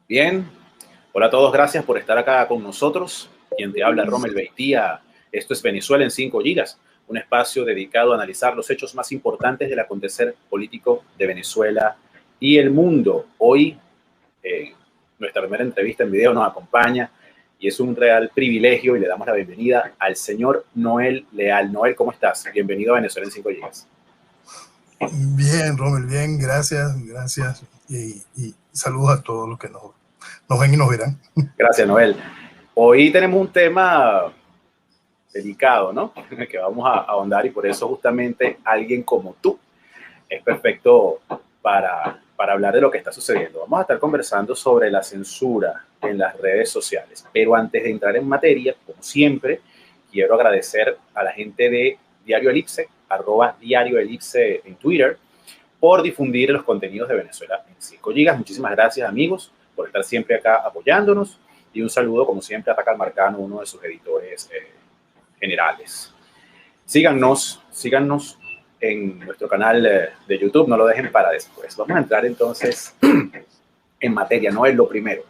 Bien, hola a todos, gracias por estar acá con nosotros. Quien te habla, Rommel Beitía. Esto es Venezuela en 5 gigas, un espacio dedicado a analizar los hechos más importantes del acontecer político de Venezuela y el mundo. Hoy, nuestra primera entrevista en video nos acompaña y es un real privilegio y le damos la bienvenida al señor Noel Leal. Noel, ¿cómo estás? Bienvenido a Venezuela en 5 gigas. Bien, Rommel, bien, gracias. Y saludos a todos los que nos ven y nos verán. Gracias, Noel. Hoy tenemos un tema delicado, ¿no? Que vamos a ahondar y por eso justamente alguien como tú es perfecto para hablar de lo que está sucediendo. Vamos a estar conversando sobre la censura en las redes sociales, pero antes de entrar en materia, como siempre, quiero agradecer a la gente de Diario Elipse, @DiarioElipse en Twitter, por difundir los contenidos de Venezuela en 5 gigas. Muchísimas gracias, amigos, por estar siempre acá apoyándonos y un saludo, como siempre, a Tacal Marcano, uno de sus editores generales. Síganos en nuestro canal de YouTube, no lo dejen para después. Vamos a entrar entonces en materia, no es lo primero.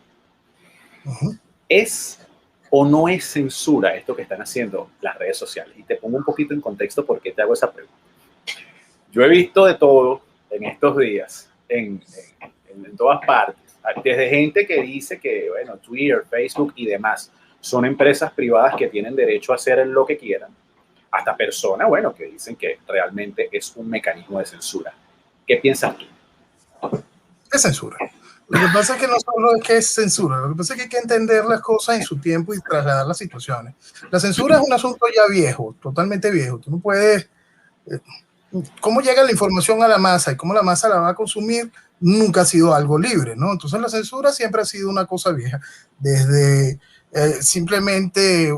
¿Es o no es censura esto que están haciendo las redes sociales? Y te pongo un poquito en contexto por qué te hago esa pregunta. Yo he visto de todo en estos días, en todas partes, desde gente que dice que, bueno, Twitter, Facebook y demás son empresas privadas que tienen derecho a hacer lo que quieran, hasta personas, bueno, que dicen que realmente es un mecanismo de censura. ¿Qué piensas tú? Es censura. Lo que pasa es que no solo es que es censura, lo que pasa es que hay que entender las cosas en su tiempo y trasladar las situaciones. La censura es un asunto ya viejo, totalmente viejo. Tú no puedes... cómo llega la información a la masa y cómo la masa la va a consumir nunca ha sido algo libre, ¿no? Entonces la censura siempre ha sido una cosa vieja, desde simplemente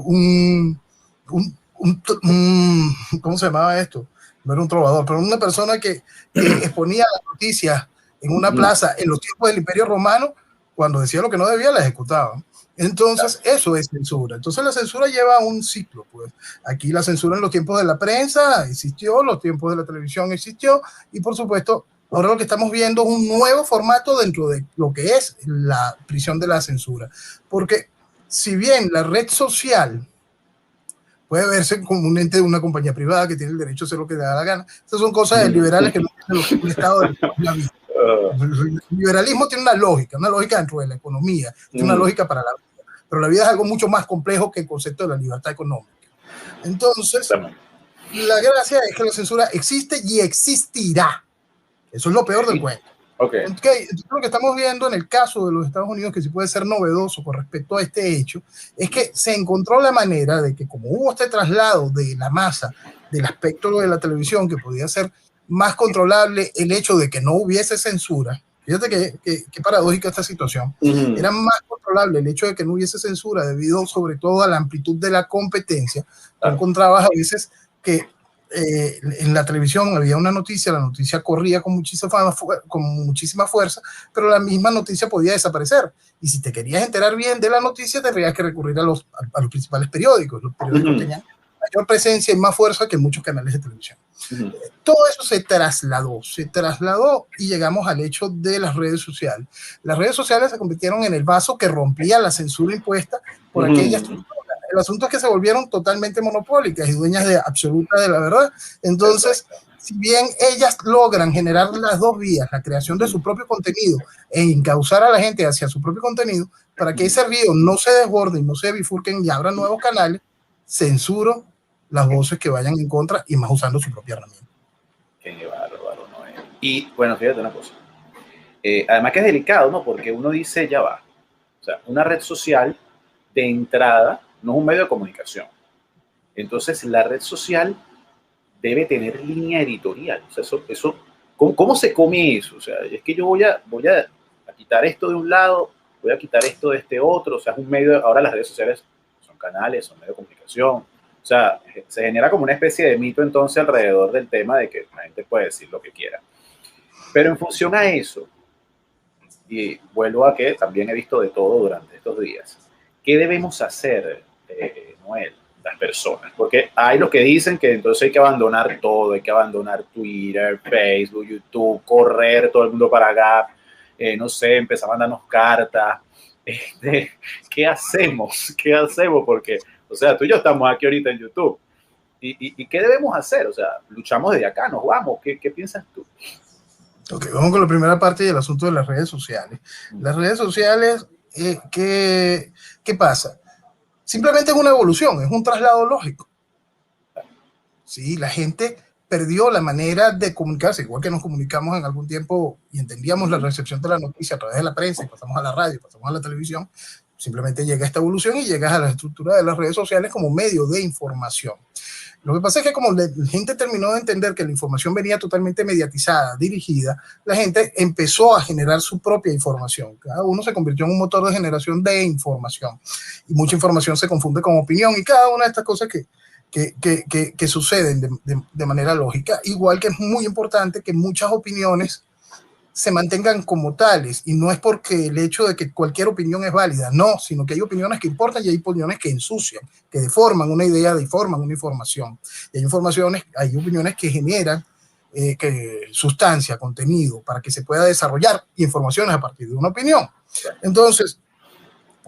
¿cómo se llamaba esto? No era un trovador, pero una persona que exponía las noticias en una plaza en los tiempos del Imperio Romano, cuando decía lo que no debía, la ejecutaban. Entonces, eso es censura. Entonces, la censura lleva un ciclo, pues. Aquí la censura en los tiempos de la prensa existió, los tiempos de la televisión existió, y por supuesto, ahora lo que estamos viendo es un nuevo formato dentro de lo que es la prisión de la censura. Porque si bien la red social puede verse como un ente de una compañía privada que tiene el derecho a hacer lo que le da la gana, estas son cosas de liberales que no tienen lo que es un Estado de la vida. El liberalismo tiene una lógica dentro de la economía, tiene una lógica para la vida, pero la vida es algo mucho más complejo que el concepto de la libertad económica. Entonces, la gracia es que la censura existe y existirá. Eso es lo peor del cuento. Entonces, lo que estamos viendo en el caso de los Estados Unidos, que sí puede ser novedoso con respecto a este hecho, es que se encontró la manera de que, como hubo este traslado de la masa del aspecto de la televisión, que podía ser más controlable el hecho de que no hubiese censura. Fíjate qué paradójica esta situación. Era más controlable el hecho de que no hubiese censura debido sobre todo a la amplitud de la competencia. Tú encontrabas a veces que en la televisión había una noticia, la noticia corría con muchísima fuerza, pero la misma noticia podía desaparecer. Y si te querías enterar bien de la noticia, tenías que recurrir a los principales periódicos. Los periódicos tenían mayor presencia y más fuerza que muchos canales de televisión. Todo eso se trasladó y llegamos al hecho de las redes sociales. Las redes sociales se convirtieron en el vaso que rompía la censura impuesta por aquella estructura. El asunto es que se volvieron totalmente monopólicas y dueñas de absoluta de la verdad. Entonces, si bien ellas logran generar las dos vías, la creación de su propio contenido e encauzar a la gente hacia su propio contenido, para que ese río no se desborde y no se bifurquen y abran nuevos canales, censuro las voces que vayan en contra y más usando su propia herramienta. Qué bárbaro, Noel. Y bueno, fíjate una cosa. Además que es delicado, ¿no? Porque uno dice, ya va. O sea, una red social de entrada no es un medio de comunicación. Entonces, la red social debe tener línea editorial. O sea, ¿cómo se come eso? O sea, es que yo voy a quitar esto de un lado, voy a quitar esto de este otro. O sea, es un medio, ahora las redes sociales son canales, son medios de comunicación. O sea, se genera como una especie de mito entonces alrededor del tema de que la gente puede decir lo que quiera. Pero en función a eso, y vuelvo a que también he visto de todo durante estos días, ¿qué debemos hacer, Noel, las personas? Porque hay los que dicen que entonces hay que abandonar todo, hay que abandonar Twitter, Facebook, YouTube, correr todo el mundo para acá. no sé, empezaba a mandarnos cartas. ¿Qué hacemos? ¿Qué hacemos? Porque, o sea, tú y yo estamos aquí ahorita en YouTube. ¿Y qué debemos hacer? O sea, luchamos desde acá, nos vamos. ¿Qué piensas tú? Ok, vamos con la primera parte del asunto de las redes sociales. Las redes sociales, ¿qué pasa? Simplemente es una evolución, es un traslado lógico. Sí, la gente perdió la manera de comunicarse, igual que nos comunicamos en algún tiempo y entendíamos la recepción de la noticia a través de la prensa y pasamos a la radio, pasamos a la televisión. Simplemente llega esta evolución y llegas a la estructura de las redes sociales como medio de información. Lo que pasa es que como la gente terminó de entender que la información venía totalmente mediatizada, dirigida, la gente empezó a generar su propia información. Cada uno se convirtió en un motor de generación de información y mucha información se confunde con opinión y cada una de estas cosas que suceden de manera lógica, igual que es muy importante que muchas opiniones se mantengan como tales, y no es porque el hecho de que cualquier opinión es válida, no, sino que hay opiniones que importan y hay opiniones que ensucian, que deforman una idea, deforman una información, y hay opiniones que generan sustancia, contenido, para que se pueda desarrollar informaciones a partir de una opinión. Entonces,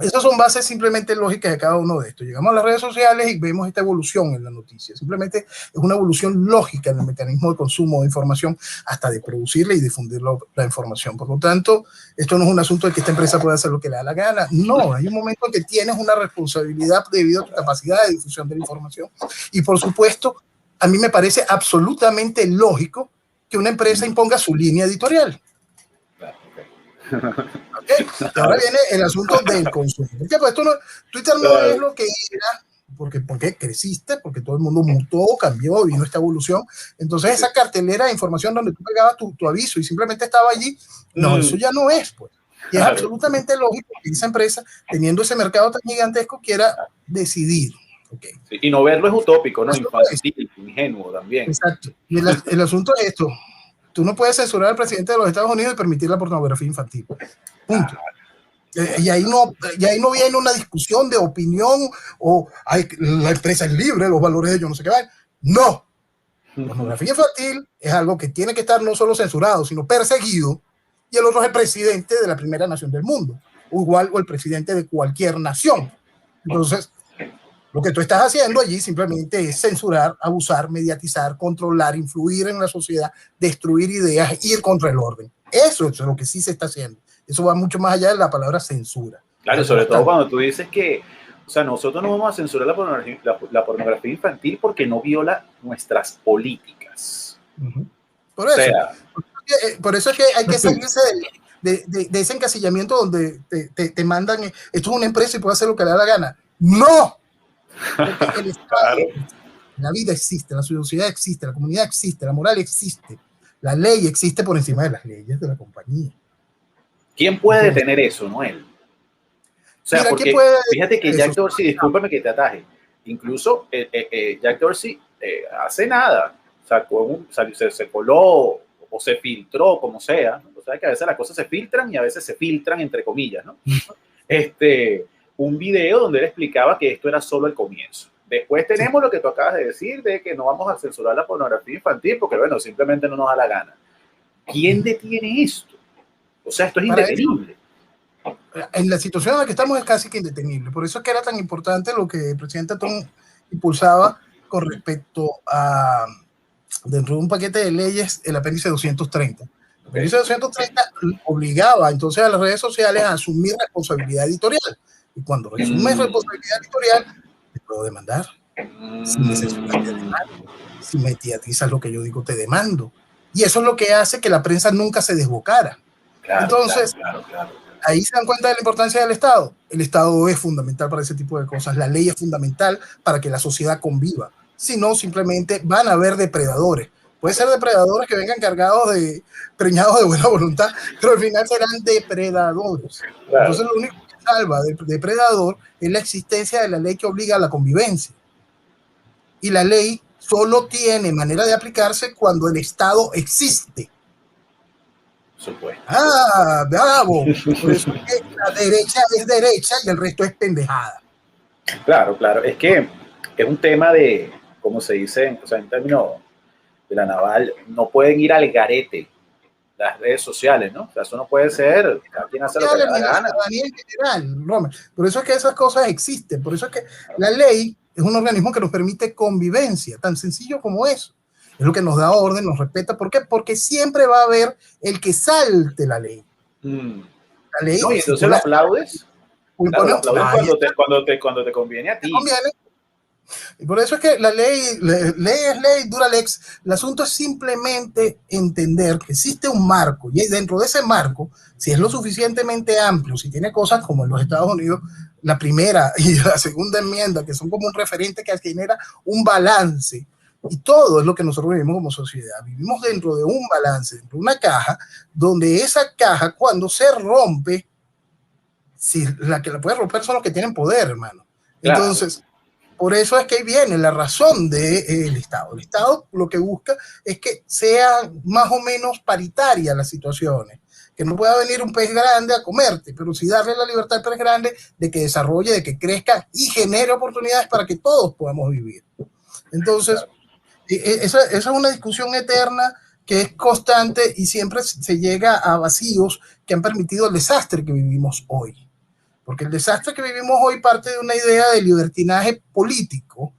esas son bases simplemente lógicas de cada uno de estos. Llegamos a las redes sociales y vemos esta evolución en la noticia. Simplemente es una evolución lógica en el mecanismo de consumo de información hasta de producirla y difundir la información. Por lo tanto, esto no es un asunto de que esta empresa pueda hacer lo que le da la gana. No, hay un momento en que tienes una responsabilidad debido a tu capacidad de difusión de la información. Y por supuesto, a mí me parece absolutamente lógico que una empresa imponga su línea editorial. Okay. Y ahora viene el asunto del consumo. Porque pues Twitter no es lo que era, porque creciste, porque todo el mundo mutó, cambió, vino esta evolución. Entonces esa cartelera de información donde tú pegabas tu aviso y simplemente estaba allí, no, eso ya no es, pues. Y es absolutamente lógico que esa empresa, teniendo ese mercado tan gigantesco, quiera decidir. Okay. Sí, y no verlo es utópico, ¿no? Infantil, ingenuo también. Exacto. Y el asunto es esto. Tú no puedes censurar al presidente de los Estados Unidos y permitir la pornografía infantil. Punto. Y ahí no viene una discusión de opinión o la empresa es libre, los valores de ellos no sé qué van. No. Pornografía infantil es algo que tiene que estar no solo censurado, sino perseguido. Y el otro es el presidente de la primera nación del mundo, o igual o el presidente de cualquier nación. Entonces, lo que tú estás haciendo allí simplemente es censurar, abusar, mediatizar, controlar, influir en la sociedad, destruir ideas, ir contra el orden. Eso es lo que sí se está haciendo. Eso va mucho más allá de la palabra censura. Claro, sobre todo cuando tú dices que, o sea, nosotros no vamos a censurar la pornografía infantil porque no viola nuestras políticas. Por eso es que hay que salirse de ese encasillamiento donde te mandan, esto es una empresa y puede hacer lo que le da la gana. ¡No! Porque el Estado, la vida existe, la sociedad existe, la comunidad existe, la moral existe, la ley existe por encima de las leyes de la compañía. ¿Quién puede detener eso, Noel? O sea, mira, porque fíjate que Jack Dorsey, discúlpame que te ataje, incluso Jack Dorsey hace nada, se coló o se filtró, como sea. O sea, que a veces las cosas se filtran y a veces se filtran entre comillas, ¿no? Un video donde él explicaba que esto era solo el comienzo. Después tenemos lo que tú acabas de decir, de que no vamos a censurar la pornografía infantil porque, bueno, simplemente no nos da la gana. ¿Quién detiene esto? O sea, esto es indetenible. En la situación en la que estamos es casi que indetenible. Por eso es que era tan importante lo que el presidente Trump impulsaba con respecto a, dentro de un paquete de leyes, el apéndice 230. El apéndice 230 obligaba entonces a las redes sociales a asumir responsabilidad editorial. Y cuando resumes responsabilidad editorial, te puedo demandar. Si me censuras, te demando. Si mediatizas lo que yo digo, te demando. Y eso es lo que hace que la prensa nunca se desbocara. Claro, entonces, claro. Ahí se dan cuenta de la importancia del Estado. El Estado es fundamental para ese tipo de cosas. La ley es fundamental para que la sociedad conviva. Si no, simplemente van a haber depredadores. Puede ser depredadores que vengan cargados preñados de buena voluntad, pero al final serán depredadores. Claro. Entonces, lo único que salva del depredador es la existencia de la ley que obliga a la convivencia. Y la ley solo tiene manera de aplicarse cuando el Estado existe. Supuesto. Ah, bravo. Por eso es que la derecha es derecha y el resto es pendejada. Claro. Es que es un tema de, como se dice, o sea, en términos de la naval, no pueden ir al garete las redes sociales, ¿no? O sea, eso no puede ser, cada quien hace lo que le da la gana. En general, Romer. Por eso es que esas cosas existen, por eso es que la ley es un organismo que nos permite convivencia, tan sencillo como eso. Es lo que nos da orden, nos respeta. ¿Por qué? Porque siempre va a haber el que salte la ley. La ley, no, y entonces lo aplaudes. Claro, lo aplaudes cuando te conviene a ti. Y por eso es que la ley es ley, dura lex. El asunto es simplemente entender que existe un marco, y dentro de ese marco, si es lo suficientemente amplio, si tiene cosas como en los Estados Unidos, la primera y la segunda enmienda, que son como un referente que genera un balance, y todo es lo que nosotros vivimos como sociedad. Vivimos dentro de un balance, dentro de una caja, donde esa caja, cuando se rompe, si la que la puede romper son los que tienen poder, hermano. Entonces, claro, por eso es que viene la razón del Estado. El Estado lo que busca es que sea más o menos paritaria las situaciones, que no pueda venir un pez grande a comerte, pero sí darle la libertad al pez grande de que desarrolle, de que crezca y genere oportunidades para que todos podamos vivir. Entonces, esa es una discusión eterna que es constante y siempre se llega a vacíos que han permitido el desastre que vivimos hoy. Porque el desastre que vivimos hoy parte de una idea de libertinaje político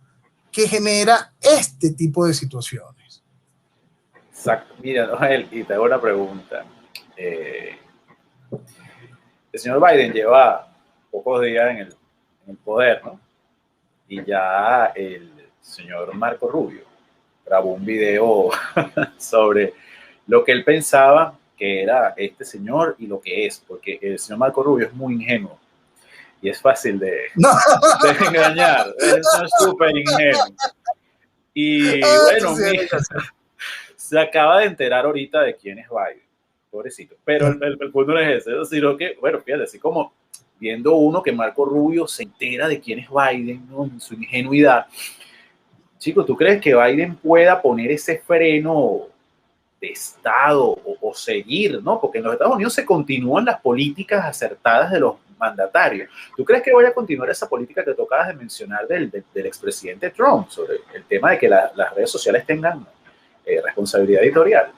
que genera este tipo de situaciones. Exacto. Mira, Noel, y te hago una pregunta. El señor Biden lleva pocos días en el poder, ¿no? Y ya el señor Marco Rubio grabó un video sobre lo que él pensaba que era este señor y lo que es, porque el señor Marco Rubio es muy ingenuo y es fácil de engañar, es súper ingenuo. Y bueno, se acaba de enterar ahorita de quién es Biden, pobrecito, pero el punto no es ese, sino que, bueno, fíjate, así como viendo uno que Marco Rubio se entera de quién es Biden, ¿no? En su ingenuidad. Chico, ¿tú crees que Biden pueda poner ese freno de Estado o seguir, ¿no? Porque en los Estados Unidos se continúan las políticas acertadas de los mandatarios. ¿Tú crees que vaya a continuar esa política que tocabas de mencionar del expresidente Trump sobre el tema de que las redes sociales tengan responsabilidad editorial?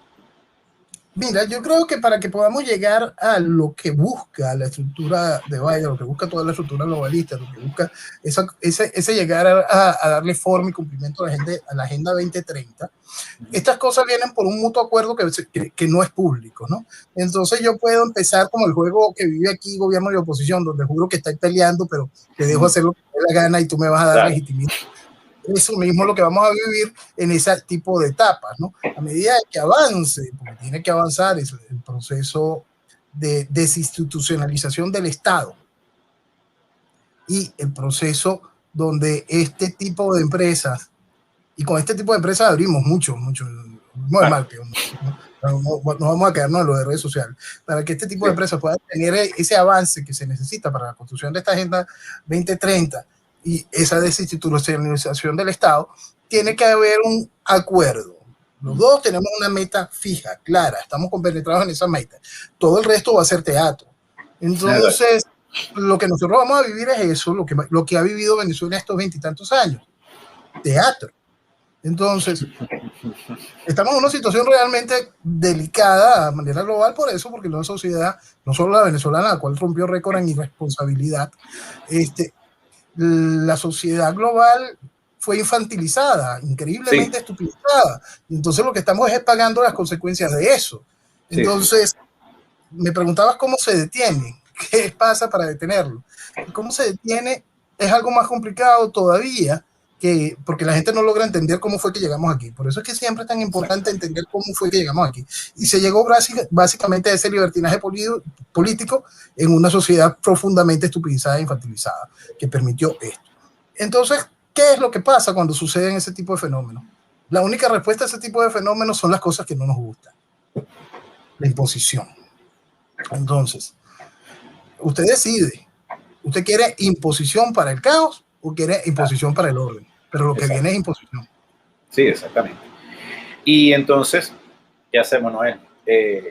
Mira, yo creo que para que podamos llegar a lo que busca la estructura de Biden, lo que busca toda la estructura globalista, lo que busca ese llegar a darle forma y cumplimiento a la Agenda 2030, estas cosas vienen por un mutuo acuerdo que no es público, ¿no? Entonces yo puedo empezar como el juego que vive aquí gobierno y oposición, donde juro que estáis peleando, pero te dejo hacer lo que te dé la gana y tú me vas a dar legitimidad. Eso mismo es lo que vamos a vivir en ese tipo de etapas, ¿no? A medida que avance, porque tiene que avanzar el proceso de desinstitucionalización del Estado y el proceso donde este tipo de empresas, y con este tipo de empresas abrimos mucho, no es mal, no vamos a quedarnos en lo de redes sociales, para que este tipo de empresas puedan tener ese avance que se necesita para la construcción de esta Agenda 2030 y esa desinstitucionalización del Estado, tiene que haber un acuerdo. Los dos tenemos una meta fija, clara, estamos compenetrados en esa meta. Todo el resto va a ser teatro. Entonces, lo que nosotros vamos a vivir es eso, lo que ha vivido Venezuela estos 20 y tantos años, teatro. Entonces, estamos en una situación realmente delicada a manera global por eso, porque la sociedad, no solo la venezolana, la cual rompió récord en irresponsabilidad, la sociedad global fue infantilizada, increíblemente estupidizada. Entonces lo que estamos es pagando las consecuencias de eso. Entonces, me preguntabas cómo se detiene, qué pasa para detenerlo. ¿Cómo se detiene? Es algo más complicado todavía, porque la gente no logra entender cómo fue que llegamos aquí. Por eso es que siempre es tan importante entender cómo fue que llegamos aquí. Y se llegó básicamente a ese libertinaje político en una sociedad profundamente estupidizada e infantilizada, que permitió esto. Entonces, ¿qué es lo que pasa cuando suceden ese tipo de fenómenos? La única respuesta a ese tipo de fenómenos son las cosas que no nos gustan. La imposición. Entonces, usted decide. ¿Usted quiere imposición para el caos o quiere imposición para el orden? Pero lo que viene es imposición. Sí, exactamente. Y entonces, ¿qué hacemos, Noel?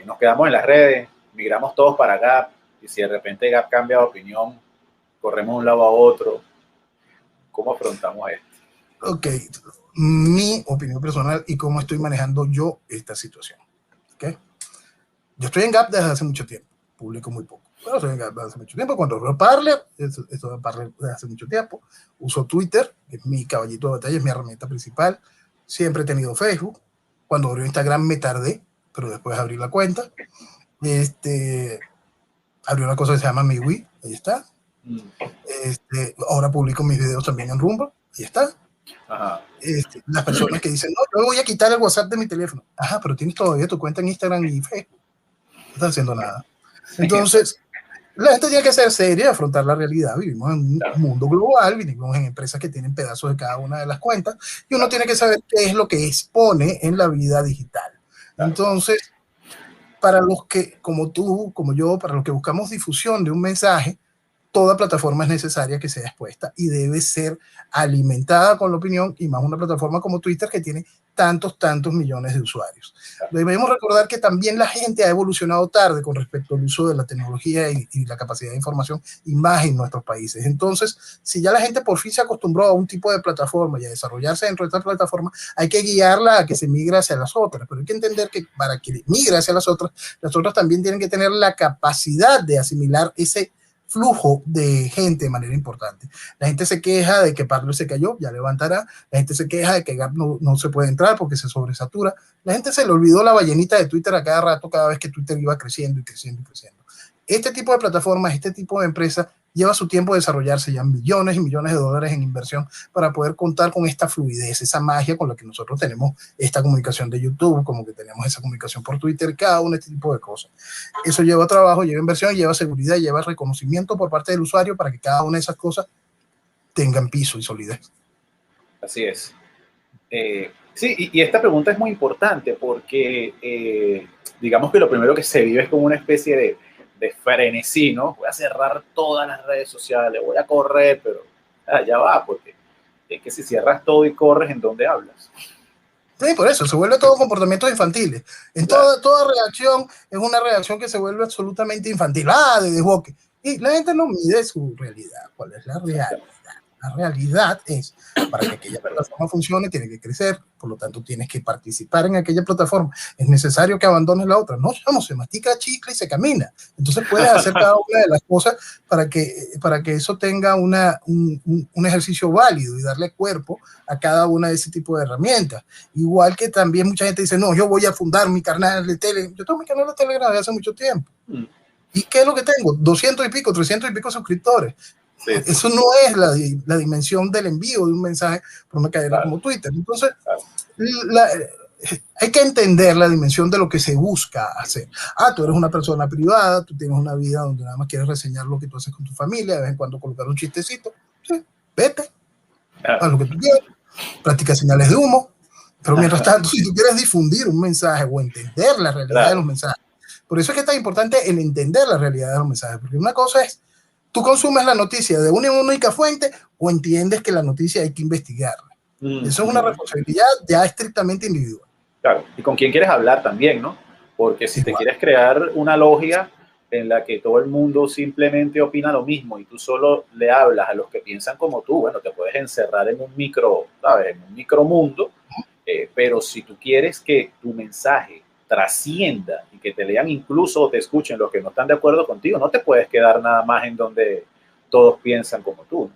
Nos quedamos en las redes, migramos todos para Gap, y si de repente Gap cambia de opinión, corremos de un lado a otro. ¿Cómo afrontamos esto? Ok, mi opinión personal y cómo estoy manejando yo esta situación. ¿Okay? Yo estoy en Gap desde hace mucho tiempo, publico muy poco, pero estoy en Gap desde hace mucho tiempo. Cuando veo Parler, esto de Parler desde hace mucho tiempo. Uso Twitter, que es mi caballito de batalla, es mi herramienta principal. Siempre he tenido Facebook. Cuando abrió Instagram me tardé, pero después abrí la cuenta. Abrí una cosa que se llama MiWi, ahí está. Ahora publico mis videos también en Rumble, ahí está. Ajá. Las personas que dicen, no, yo voy a quitar el WhatsApp de mi teléfono. Ajá, pero tienes todavía tu cuenta en Instagram y Facebook. No estás haciendo nada. Entonces, la gente tiene que ser seria y afrontar la realidad. Vivimos en un mundo global, vivimos en empresas que tienen pedazos de cada una de las cuentas y uno tiene que saber qué es lo que expone en la vida digital. Entonces, para los que, como tú, como yo, para los que buscamos difusión de un mensaje, toda plataforma es necesaria que sea expuesta y debe ser alimentada con la opinión, y más una plataforma como Twitter que tiene tantos millones de usuarios. Debemos recordar que también la gente ha evolucionado tarde con respecto al uso de la tecnología y la capacidad de información y más en nuestros países. Entonces, si ya la gente por fin se acostumbró a un tipo de plataforma y a desarrollarse dentro de esta plataforma, hay que guiarla a que se migre hacia las otras, pero hay que entender que para que migre hacia las otras también tienen que tener la capacidad de asimilar ese flujo de gente de manera importante. La gente se queja de que Parler se cayó, ya levantará. La gente se queja de que Gap no se puede entrar porque se sobresatura. La gente se le olvidó la ballenita de Twitter a cada rato, cada vez que Twitter iba creciendo y creciendo y creciendo. Este tipo de plataformas, este tipo de empresas lleva su tiempo de desarrollarse, ya millones y millones de dólares en inversión para poder contar con esta fluidez, esa magia con la que nosotros tenemos esta comunicación de YouTube, como que tenemos esa comunicación por Twitter, cada uno de este tipo de cosas. Eso lleva trabajo, lleva inversión, lleva seguridad, lleva reconocimiento por parte del usuario para que cada una de esas cosas tengan piso y solidez. Así es. Sí, y esta pregunta es muy importante porque digamos que lo primero que se vive es como una especie de frenesí, ¿no? Voy a cerrar todas las redes sociales, voy a correr, pero ya va, porque es que si cierras todo y corres, ¿en dónde hablas? Sí, por eso, se vuelve todo comportamientos infantiles. En Claro. toda reacción es una reacción que se vuelve absolutamente infantil. De desboque. Y la gente no mide su realidad. ¿Cuál es la realidad? La realidad es, para que aquella plataforma funcione, tiene que crecer, por lo tanto tienes que participar en aquella plataforma. Es necesario que abandones la otra. No, vamos, se mastica chicle y se camina. Entonces puedes hacer cada una de las cosas para que eso tenga un ejercicio válido y darle cuerpo a cada una de ese tipo de herramientas. Igual que también mucha gente dice, no, yo voy a fundar mi canal de Telegram. Yo tengo mi canal de Telegram desde hace mucho tiempo. ¿Y qué es lo que tengo? 200 y pico, 300 y pico suscriptores. Sí. Eso no es la dimensión del envío de un mensaje por una cadena como Twitter. Entonces, hay que entender la dimensión de lo que se busca hacer. Tú eres una persona privada, tú tienes una vida donde nada más quieres reseñar lo que tú haces con tu familia, de vez en cuando colocar un chistecito. Sí, vete, haz lo que tú quieras, practica señales de humo. Pero mientras tanto, si tú quieres difundir un mensaje o entender la realidad de los mensajes, por eso es que es tan importante el entender la realidad de los mensajes, porque una cosa es, tú consumes la noticia de una única fuente o entiendes que la noticia hay que investigarla. Eso es una responsabilidad ya estrictamente individual. Claro, y con quién quieres hablar también, ¿no? Porque si te quieres crear una logia en la que todo el mundo simplemente opina lo mismo y tú solo le hablas a los que piensan como tú, bueno, te puedes encerrar en un micro, ¿sabes? En un micromundo, pero si tú quieres que tu mensaje trascienda y que te lean incluso o te escuchen los que no están de acuerdo contigo, no te puedes quedar nada más en donde todos piensan como tú.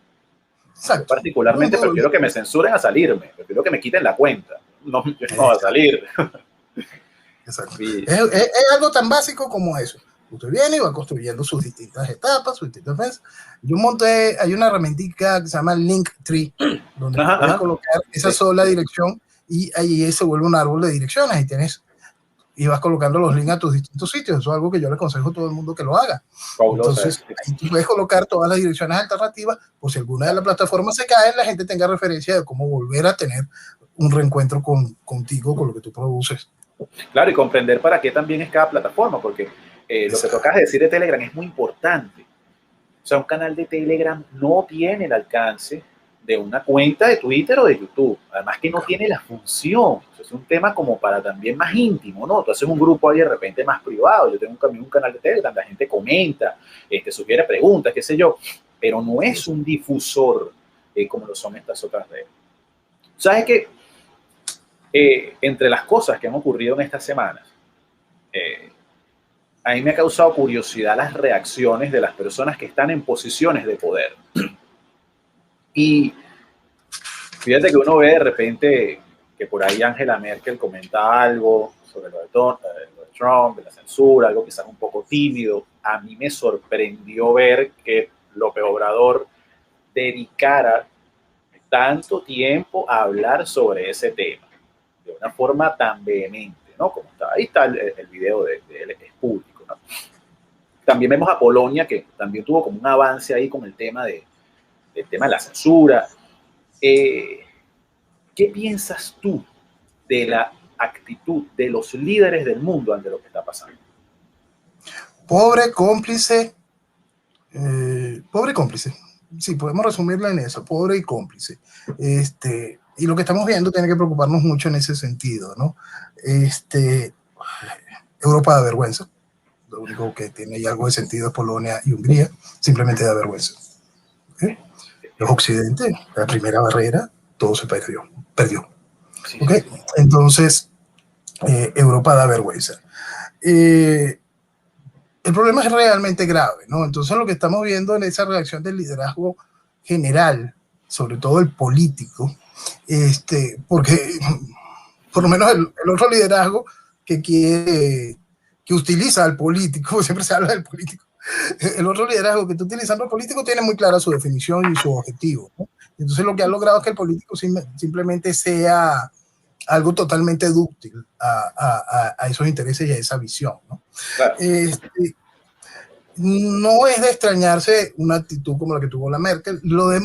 Exacto. Yo particularmente prefiero que me censuren a salirme, prefiero que me quiten la cuenta. No, yo no voy a salir. Exacto. Es algo tan básico como eso. Usted viene y va construyendo sus distintas etapas, sus distintas veces. Yo monté, hay una herramientica que se llama Linktree, donde puedes colocar esa sola dirección y ahí se vuelve un árbol de direcciones y tienes y vas colocando los links a tus distintos sitios. Eso es algo que yo le aconsejo a todo el mundo que lo haga. Entonces, ahí tú puedes colocar todas las direcciones alternativas, por si alguna de las plataformas se cae, la gente tenga referencia de cómo volver a tener un reencuentro contigo, con lo que tú produces. Claro, y comprender para qué también es cada plataforma, porque lo que tocas decir de Telegram es muy importante. O sea, un canal de Telegram no tiene el alcance de una cuenta de Twitter o de YouTube. Además que no tiene la función. Es un tema como para también más íntimo, ¿no? Tú haces un grupo ahí de repente más privado. Yo tengo un canal de Telegram, la gente comenta, sugiere preguntas, qué sé yo, pero no es un difusor como lo son estas otras redes. ¿Sabes qué? Entre las cosas que han ocurrido en estas semanas, a mí me ha causado curiosidad las reacciones de las personas que están en posiciones de poder. Y fíjate que uno ve de repente que por ahí Angela Merkel comenta algo sobre lo de Trump, de la censura, algo quizás un poco tímido. A mí me sorprendió ver que López Obrador dedicara tanto tiempo a hablar sobre ese tema, de una forma tan vehemente, ¿no? Como está, ahí está el video de él, es público, ¿no? También vemos a Polonia, que también tuvo como un avance ahí con el tema del tema de la censura. ¿Qué piensas tú de la actitud de los líderes del mundo ante lo que está pasando? Pobre cómplice, sí, podemos resumirla en eso, pobre y cómplice. Y lo que estamos viendo tiene que preocuparnos mucho en ese sentido, ¿no? Europa da vergüenza. Lo único que tiene ahí algo de sentido es Polonia y Hungría, simplemente da vergüenza. Los occidentes, la primera barrera, todo se perdió. Sí, ¿Okay? sí. Entonces, Europa da vergüenza. El problema es realmente grave, ¿no? Entonces lo que estamos viendo en esa reacción del liderazgo general, sobre todo el político, porque por lo menos el otro liderazgo que utiliza al político, siempre se habla del político, el otro liderazgo que está utilizando al político tiene muy clara su definición y su objetivo, ¿no? Entonces lo que ha logrado es que el político simplemente sea algo totalmente dúctil a esos intereses y a esa visión, ¿no? Claro. No es de extrañarse una actitud como la que tuvo la Merkel. Lo de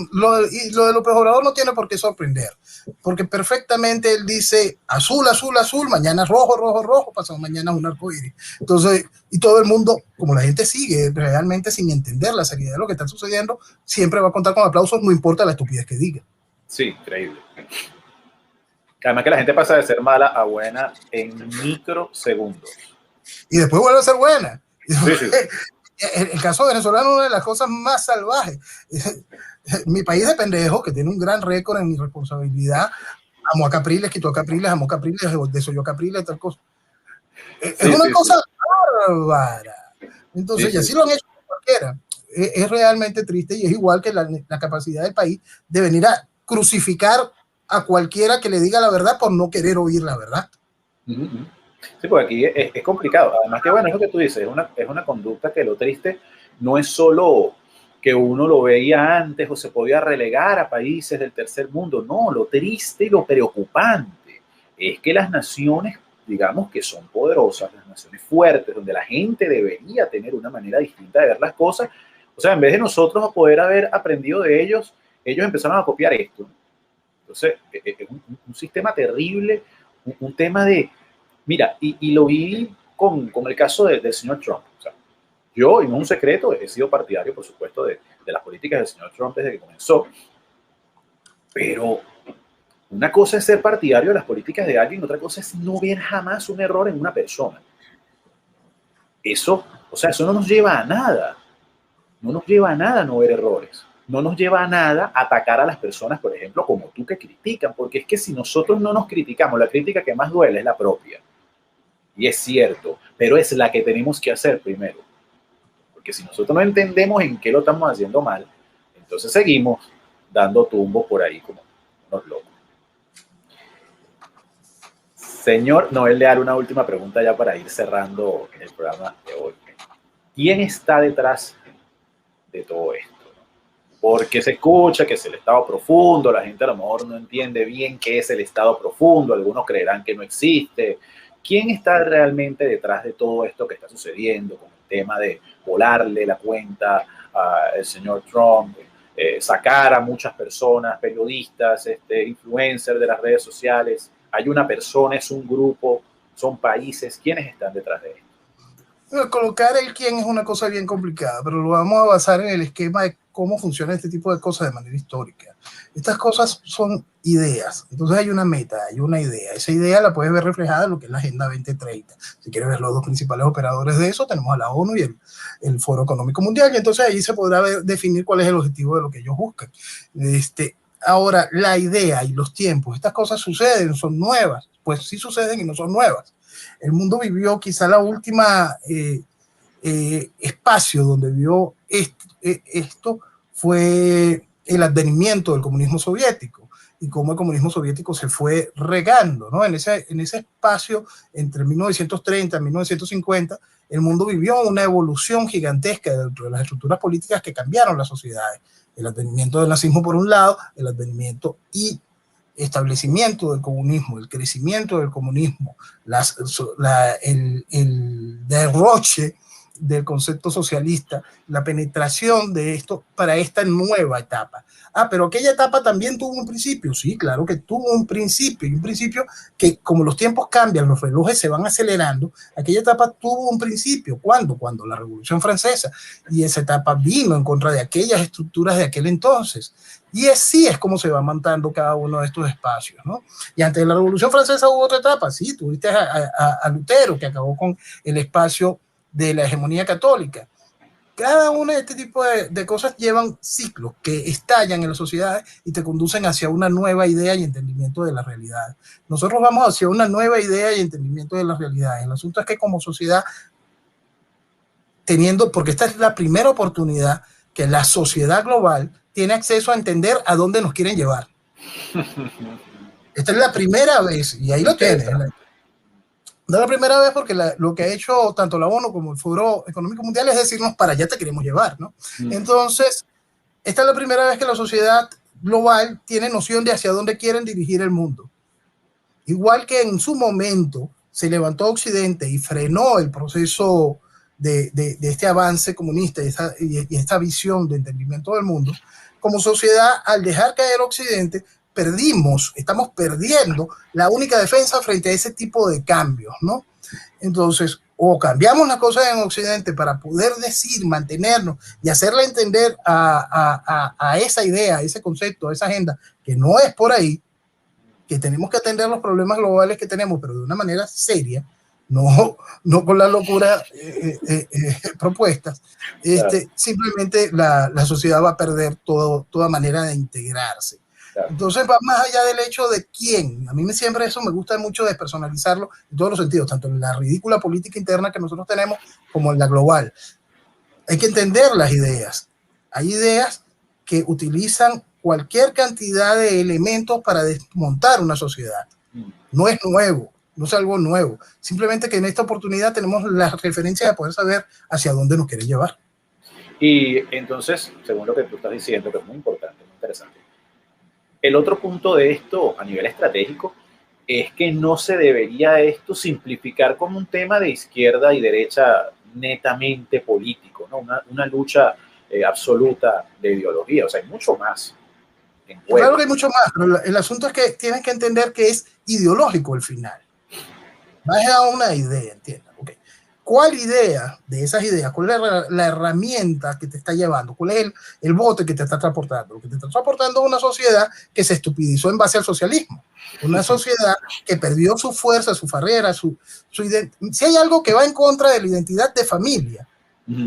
López Obrador no tiene por qué sorprender, porque perfectamente él dice azul, azul, azul, mañana rojo, rojo, rojo, pasado mañana un arcoíris. Entonces, y todo el mundo, como la gente sigue realmente sin entender la seriedad de lo que está sucediendo, siempre va a contar con aplausos, no importa la estupidez que diga. Sí, increíble. Además que la gente pasa de ser mala a buena en microsegundos. Y después vuelve a ser buena. Sí, sí. El caso venezolano es una de las cosas más salvajes. Mi país de pendejos, que tiene un gran récord en irresponsabilidad, amo a Capriles, quito a Capriles, amo a Capriles, desoyó a Capriles, tal cosa. Es una cosa bárbara. Entonces, y así lo han hecho cualquiera. Es realmente triste y es igual que la capacidad del país de venir a crucificar a cualquiera que le diga la verdad por no querer oír la verdad. Sí, porque aquí es complicado. Además que, bueno, es lo que tú dices, es una conducta que lo triste no es solo que uno lo veía antes o se podía relegar a países del tercer mundo. No, lo triste y lo preocupante es que las naciones, digamos, que son poderosas, las naciones fuertes, donde la gente debería tener una manera distinta de ver las cosas, o sea, en vez de nosotros poder haber aprendido de ellos, ellos empezaron a copiar esto. Entonces, es un sistema terrible, un tema de... Mira, y lo vi con el caso del señor Trump. O sea, yo, y no es un secreto, he sido partidario, por supuesto, de las políticas del señor Trump desde que comenzó. Pero una cosa es ser partidario de las políticas de alguien, otra cosa es no ver jamás un error en una persona. Eso, o sea, eso no nos lleva a nada. No nos lleva a nada no ver errores. No nos lleva a nada atacar a las personas, por ejemplo, como tú, que critican. Porque es que si nosotros no nos criticamos, la crítica que más duele es la propia. Y es cierto, pero es la que tenemos que hacer primero. Porque si nosotros no entendemos en qué lo estamos haciendo mal, entonces seguimos dando tumbos por ahí como unos locos. Señor Noel Leal, una última pregunta ya para ir cerrando el programa de hoy. ¿Quién está detrás de todo esto? Porque se escucha que es el estado profundo, la gente a lo mejor no entiende bien qué es el estado profundo, algunos creerán que no existe. ¿Quién está realmente detrás de todo esto que está sucediendo con el tema de volarle la cuenta al señor Trump, sacar a muchas personas, periodistas, influencers de las redes sociales? ¿Hay una persona, es un grupo, son países? ¿Quiénes están detrás de esto? Colocar el quién es una cosa bien complicada, pero lo vamos a basar en el esquema de cómo funciona este tipo de cosas de manera histórica. Estas cosas son ideas, entonces hay una meta, hay una idea. Esa idea la puedes ver reflejada en lo que es la Agenda 2030. Si quieres ver los dos principales operadores de eso, tenemos a la ONU y el Foro Económico Mundial, y entonces ahí se podrá definir cuál es el objetivo de lo que ellos buscan. Ahora, la idea y los tiempos, estas cosas suceden, son nuevas, pues sí suceden y no son nuevas. El mundo vivió quizá la última espacio donde vio esto fue el advenimiento del comunismo soviético y cómo el comunismo soviético se fue regando, ¿no? En ese espacio entre 1930 y 1950, el mundo vivió una evolución gigantesca dentro de las estructuras políticas que cambiaron las sociedades. El advenimiento del nazismo por un lado, el advenimiento y establecimiento del comunismo, el crecimiento del comunismo, el derroche del concepto socialista, la penetración de esto para esta nueva etapa. Pero aquella etapa también tuvo un principio. Sí, claro que tuvo un principio, y un principio que, como los tiempos cambian, los relojes se van acelerando. Aquella etapa tuvo un principio. ¿Cuándo? Cuando la Revolución Francesa, y esa etapa vino en contra de aquellas estructuras de aquel entonces. Y así es como se va montando cada uno de estos espacios, ¿no? Y antes de la Revolución Francesa hubo otra etapa. Sí, tuviste a Lutero, que acabó con el espacio de la hegemonía católica. Cada una de este tipo de cosas llevan ciclos que estallan en las sociedades y te conducen hacia una nueva idea y entendimiento de la realidad. Nosotros vamos hacia una nueva idea y entendimiento de la realidad. El asunto es que como sociedad, porque esta es la primera oportunidad que la sociedad global tiene acceso a entender a dónde nos quieren llevar. Esta es la primera vez, y ahí lo tienes. No es la primera vez porque lo que ha hecho tanto la ONU como el Foro Económico Mundial es decirnos para allá te queremos llevar, ¿no? Entonces, esta es la primera vez que la sociedad global tiene noción de hacia dónde quieren dirigir el mundo. Igual que en su momento se levantó Occidente y frenó el proceso de este avance comunista y esta visión de entendimiento del mundo, como sociedad, al dejar caer Occidente, estamos perdiendo la única defensa frente a ese tipo de cambios, ¿no? Entonces, o cambiamos las cosas en Occidente para poder decir, mantenernos y hacerle entender a esa idea, a ese concepto, a esa agenda, que no es por ahí, que tenemos que atender los problemas globales que tenemos, pero de una manera seria, no con la locura propuestas. Simplemente la sociedad va a perder toda manera de integrarse. Entonces va más allá del hecho de quién. A mí siempre eso me gusta mucho despersonalizarlo en todos los sentidos, tanto en la ridícula política interna que nosotros tenemos como en la global. Hay que entender las ideas. Hay ideas que utilizan cualquier cantidad de elementos para desmontar una sociedad. No es nuevo, no es algo nuevo. Simplemente que en esta oportunidad tenemos las referencias de poder saber hacia dónde nos quieren llevar. Y entonces, según lo que tú estás diciendo, que es muy importante, muy interesante, el otro punto de esto a nivel estratégico es que no se debería esto simplificar como un tema de izquierda y derecha netamente político, ¿no? Una lucha absoluta de ideología. O sea, hay mucho más en juego. Claro que hay mucho más, pero el asunto es que tienes que entender que es ideológico el final. Vas a una idea, ¿entiendes? Okay. ¿Cuál idea de esas ideas? ¿Cuál es la herramienta que te está llevando? ¿Cuál es el bote que te está transportando? Lo que te está transportando es una sociedad que se estupidizó en base al socialismo. Una sociedad que perdió su fuerza, su barrera, su identidad. Si hay algo que va en contra de la identidad de familia,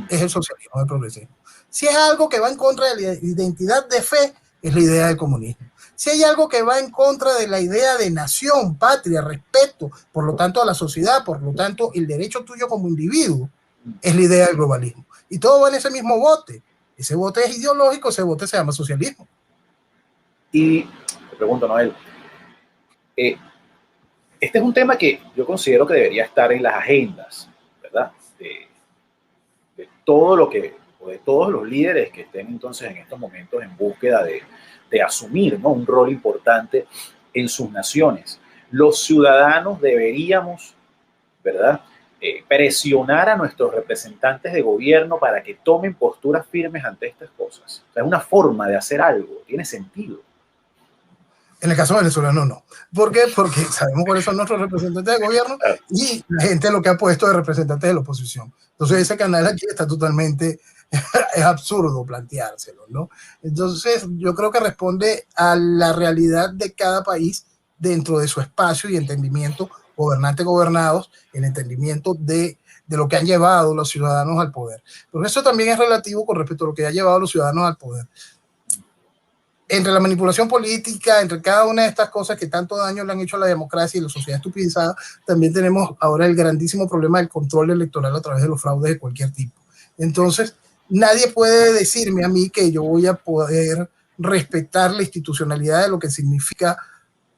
es el socialismo, el progresismo. Si es algo que va en contra de la identidad de fe, es la idea del comunismo. Si hay algo que va en contra de la idea de nación, patria, respeto, por lo tanto a la sociedad, por lo tanto el derecho tuyo como individuo, es la idea del globalismo. Y todo va en ese mismo bote. Ese bote es ideológico, ese bote se llama socialismo. Y te pregunto, Noel, este es un tema que yo considero que debería estar en las agendas, ¿verdad? De todo lo que, o de todos los líderes que estén entonces en estos momentos en búsqueda de asumir, ¿no?, un rol importante en sus naciones. Los ciudadanos deberíamos, ¿verdad?, presionar a nuestros representantes de gobierno para que tomen posturas firmes ante estas cosas. O sea, es una forma de hacer algo, tiene sentido. En el caso venezolano no. ¿Por qué? Porque sabemos cuáles son nuestros representantes de gobierno y la gente lo que ha puesto de representantes de la oposición. Entonces ese canal aquí está totalmente, es absurdo planteárselo, ¿no? Entonces yo creo que responde a la realidad de cada país dentro de su espacio y entendimiento, gobernantes gobernados, el entendimiento de lo que han llevado los ciudadanos al poder. Pero eso también es relativo con respecto a lo que ha llevado a los ciudadanos al poder. entre la manipulación política, entre cada una de estas cosas que tanto daño le han hecho a la democracia y la sociedad estupidizada, también tenemos ahora el grandísimo problema del control electoral a través de los fraudes de cualquier tipo. Entonces, nadie puede decirme a mí que yo voy a poder respetar la institucionalidad de lo que significa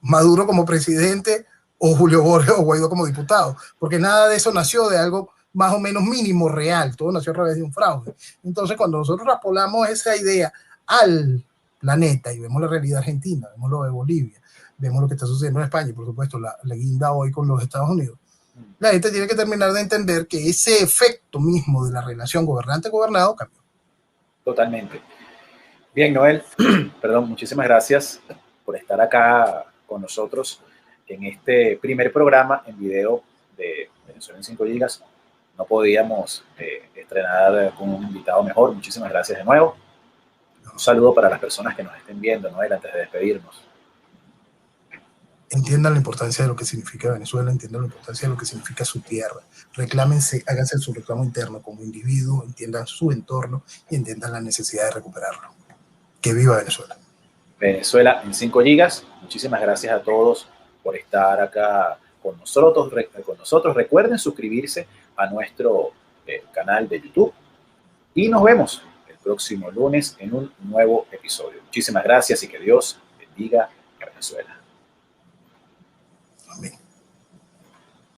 Maduro como presidente o Julio Borges o Guaidó como diputado, porque nada de eso nació de algo más o menos mínimo real, todo nació a través de un fraude. Entonces, cuando nosotros traspolamos esa idea al planeta y vemos la realidad argentina, vemos lo de Bolivia, vemos lo que está sucediendo en España y por supuesto la guinda hoy con los Estados Unidos, la gente tiene que terminar de entender que ese efecto mismo de la relación gobernante-gobernado cambió. Totalmente. Bien, Noel, perdón, muchísimas gracias por estar acá con nosotros en este primer programa en video de Venezuela en 5 gigas. No podíamos estrenar con un invitado mejor. Muchísimas gracias de nuevo. Un saludo para las personas que nos estén viendo, Noel, antes de despedirnos. Entiendan la importancia de lo que significa Venezuela, entiendan la importancia de lo que significa su tierra. Reclámense, háganse su reclamo interno como individuo, entiendan su entorno y entiendan la necesidad de recuperarlo. Que viva Venezuela. Venezuela en 5 gigas. Muchísimas gracias a todos por estar acá con nosotros. Recuerden suscribirse a nuestro canal de YouTube y nos vemos el próximo lunes en un nuevo episodio. Muchísimas gracias y que Dios bendiga a Venezuela. Amén.